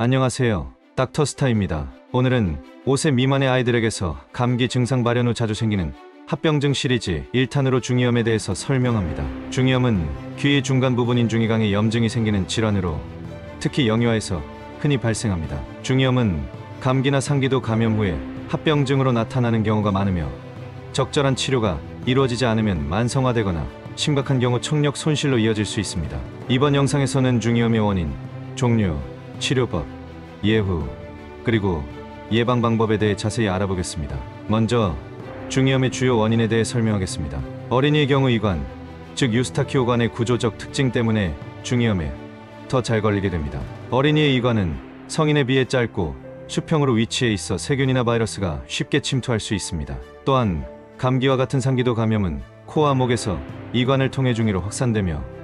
안녕하세요. 닥터스타입니다. 오늘은 5세 미만의 아이들에게서 감기 증상 발현 후 자주 생기는 합병증 시리즈 1탄으로 중이염에 대해서 설명합니다. 중이염은 귀의 중간 부분인 중이강에 염증이 생기는 질환으로 특히 영유아에서 흔히 발생합니다. 중이염은 감기나 상기도 감염 후에 합병증으로 나타나는 경우가 많으며 적절한 치료가 이루어지지 않으면 만성화되거나 심각한 경우 청력 손실로 이어질 수 있습니다. 이번 영상에서는 중이염의 원인, 종류, 치료법, 예후, 그리고 예방 방법에 대해 자세히 알아보겠습니다. 먼저 중이염의 주요 원인에 대해 설명하겠습니다. 어린이의 경우 이관, 즉 유스타키오관의 구조적 특징 때문에 중이염에 더 잘 걸리게 됩니다. 어린이의 이관은 성인에 비해 짧고 수평으로 위치해 있어 세균이나 바이러스가 쉽게 침투할 수 있습니다. 또한 감기와 같은 상기도 감염은 코와 목에서 이관을 통해 중이로 확산되며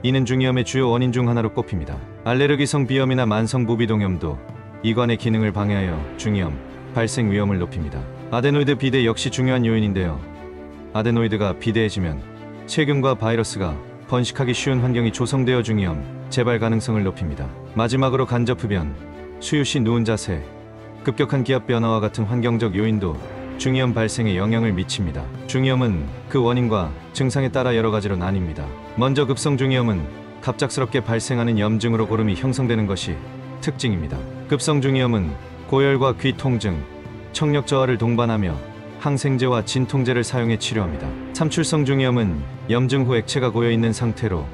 이는 중이염의 주요 원인 중 하나로 꼽힙니다. 알레르기성 비염이나 만성 부비동염도 이관의 기능을 방해하여 중이염 발생 위험을 높입니다. 아데노이드 비대 역시 중요한 요인인데요. 아데노이드가 비대해지면 세균과 바이러스가 번식하기 쉬운 환경이 조성되어 중이염 재발 가능성을 높입니다. 마지막으로 간접 흡연, 수유 시 누운 자세, 급격한 기압 변화와 같은 환경적 요인도 중이염 발생에 영향을 미칩니다. 중이염은 그 원인과 증상에 따라 여러 가지로 나뉩니다. 먼저 급성 중이염은 갑작스럽게 발생하는 염증으로 고름이 형성되는 것이 특징입니다. 급성 중이염은 고열과 귀 통증, 청력 저하를 동반하며 항생제와 진통제를 사용해 치료합니다. 삼출성 중이염은 염증 후 액체가 고여 있는 상태로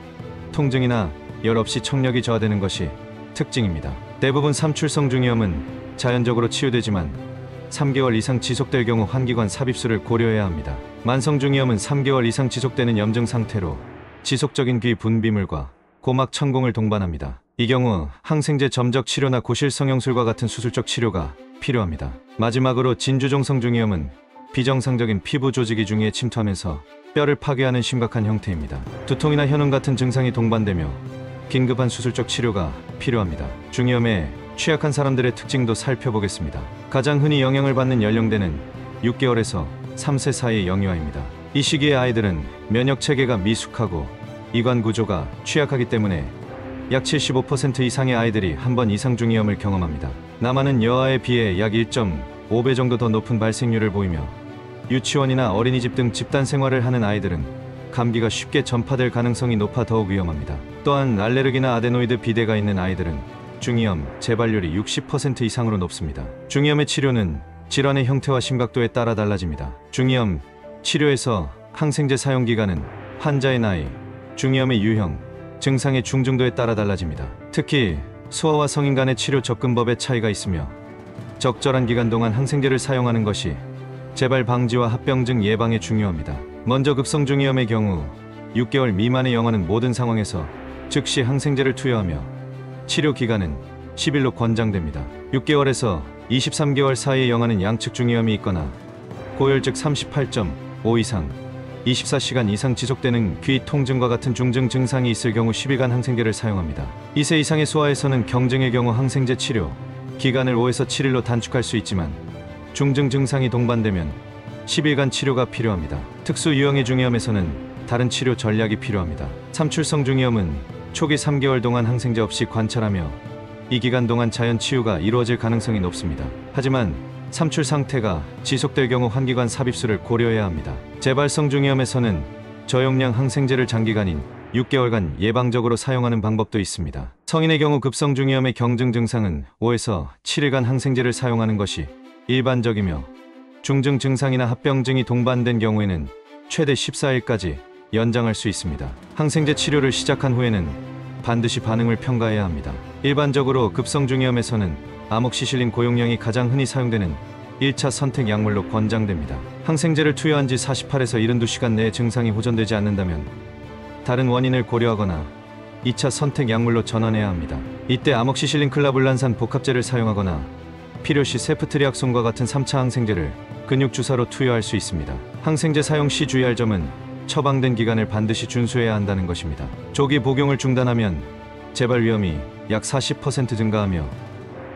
통증이나 열 없이 청력이 저하되는 것이 특징입니다. 대부분 삼출성 중이염은 자연적으로 치유되지만 3개월 이상 지속될 경우 환기관 삽입술을 고려해야 합니다. 만성 중이염은 3개월 이상 지속되는 염증 상태로 지속적인 귀 분비물과 고막 천공을 동반합니다. 이 경우 항생제 점적 치료나 고실성형술과 같은 수술적 치료가 필요합니다. 마지막으로 진주종성 중이염은 비정상적인 피부 조직이 중이에 침투하면서 뼈를 파괴하는 심각한 형태입니다. 두통이나 현웅 같은 증상이 동반되며 긴급한 수술적 치료가 필요합니다. 중이염에 취약한 사람들의 특징도 살펴보겠습니다. 가장 흔히 영향을 받는 연령대는 6개월에서 3세 사이의 영유아입니다. 이 시기의 아이들은 면역 체계가 미숙하고 이관 구조가 취약하기 때문에 약 75% 이상의 아이들이 한 번 이상 중이염을 경험합니다. 남아는 여아에 비해 약 1.5배 정도 더 높은 발생률을 보이며 유치원이나 어린이집 등 집단 생활을 하는 아이들은 감기가 쉽게 전파될 가능성이 높아 더욱 위험합니다. 또한 알레르기나 아데노이드 비대가 있는 아이들은 중이염 재발률이 60% 이상으로 높습니다. 중이염의 치료는 질환의 형태와 심각도에 따라 달라집니다. 중이염 치료에서 항생제 사용 기간은 환자의 나이, 중이염의 유형, 증상의 중증도에 따라 달라집니다. 특히 소아와 성인 간의 치료 접근법에 차이가 있으며 적절한 기간 동안 항생제를 사용하는 것이 재발 방지와 합병증 예방에 중요합니다. 먼저 급성 중이염의 경우 6개월 미만의 영아는 모든 상황에서 즉시 항생제를 투여하며 치료 기간은 10일로 권장됩니다. 6개월에서 23개월 사이의 영아는 양측 중이염이 있거나 고열 즉 38.5 이상, 24시간 이상 지속되는 귀 통증과 같은 중증 증상이 있을 경우 10일간 항생제를 사용합니다. 2세 이상의 소아에서는 경증의 경우 항생제 치료 기간을 5에서 7일로 단축할 수 있지만 중증 증상이 동반되면 10일간 치료가 필요합니다. 특수 유형의 중이염에서는 다른 치료 전략이 필요합니다. 삼출성 중이염은 초기 3개월 동안 항생제 없이 관찰하며 이 기간 동안 자연 치유가 이루어질 가능성이 높습니다. 하지만 삼출 상태가 지속될 경우 환기관 삽입술을 고려해야 합니다. 재발성 중이염에서는 저용량 항생제를 장기간인 6개월간 예방적으로 사용하는 방법도 있습니다. 성인의 경우 급성 중이염의 경증 증상은 5에서 7일간 항생제를 사용하는 것이 일반적이며 중증 증상이나 합병증이 동반된 경우에는 최대 14일까지 연장할 수 있습니다. 항생제 치료를 시작한 후에는 반드시 반응을 평가해야 합니다. 일반적으로 급성 중이염에서는 아목시실린 고용량이 가장 흔히 사용되는 1차 선택 약물로 권장됩니다. 항생제를 투여한 지 48에서 72시간 내에 증상이 호전되지 않는다면 다른 원인을 고려하거나 2차 선택 약물로 전환해야 합니다. 이때 아목시실린 클라불란산 복합제를 사용하거나 필요시 세프트리악손과 같은 3차 항생제를 근육 주사로 투여할 수 있습니다. 항생제 사용 시 주의할 점은 처방된 기간을 반드시 준수해야 한다는 것입니다. 조기 복용을 중단하면 재발 위험이 약 40% 증가하며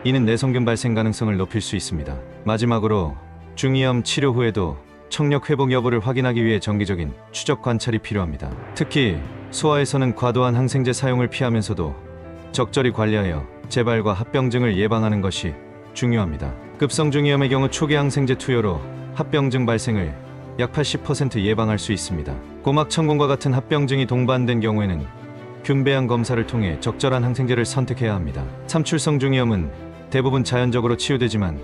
이는 내성균 발생 가능성을 높일 수 있습니다. 마지막으로 중이염 치료 후에도 청력 회복 여부를 확인하기 위해 정기적인 추적 관찰이 필요합니다. 특히 소아에서는 과도한 항생제 사용을 피하면서도 적절히 관리하여 재발과 합병증을 예방하는 것이 중요합니다. 급성 중이염의 경우 초기 항생제 투여로 합병증 발생을 약 80% 예방할 수 있습니다. 고막천공과 같은 합병증이 동반된 경우에는 균배양 검사를 통해 적절한 항생제를 선택해야 합니다. 삼출성 중이염은 대부분 자연적으로 치유되지만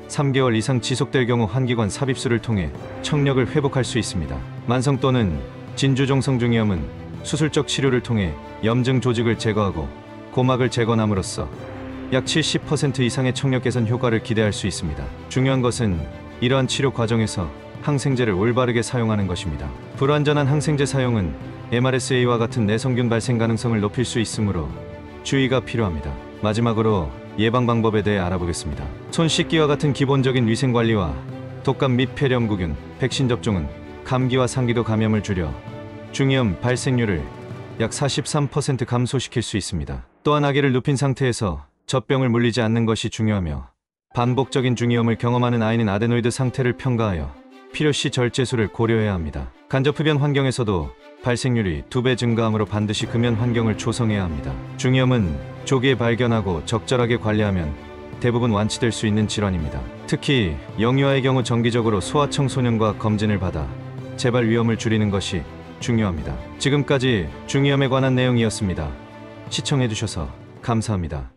3개월 이상 지속될 경우 환기관 삽입술을 통해 청력을 회복할 수 있습니다. 만성 또는 진주종성 중이염은 수술적 치료를 통해 염증 조직을 제거하고 고막을 재건함으로써 약 70% 이상의 청력 개선 효과를 기대할 수 있습니다. 중요한 것은 이러한 치료 과정에서 항생제를 올바르게 사용하는 것입니다. 불완전한 항생제 사용은 MRSA와 같은 내성균 발생 가능성을 높일 수 있으므로 주의가 필요합니다. 마지막으로 예방 방법에 대해 알아보겠습니다. 손 씻기와 같은 기본적인 위생관리와 독감 및 폐렴구균, 백신 접종은 감기와 상기도 감염을 줄여 중이염 발생률을 약 43% 감소시킬 수 있습니다. 또한 아기를 눕힌 상태에서 젖병을 물리지 않는 것이 중요하며 반복적인 중이염을 경험하는 아이는 아데노이드 상태를 평가하여 필요시 절제술을 고려해야 합니다. 간접흡연 환경에서도 발생률이 2배 증가하므로 반드시 금연 환경을 조성해야 합니다. 중이염은 조기에 발견하고 적절하게 관리하면 대부분 완치될 수 있는 질환입니다. 특히 영유아의 경우 정기적으로 소아청소년과 검진을 받아 재발 위험을 줄이는 것이 중요합니다. 지금까지 중이염에 관한 내용이었습니다. 시청해주셔서 감사합니다.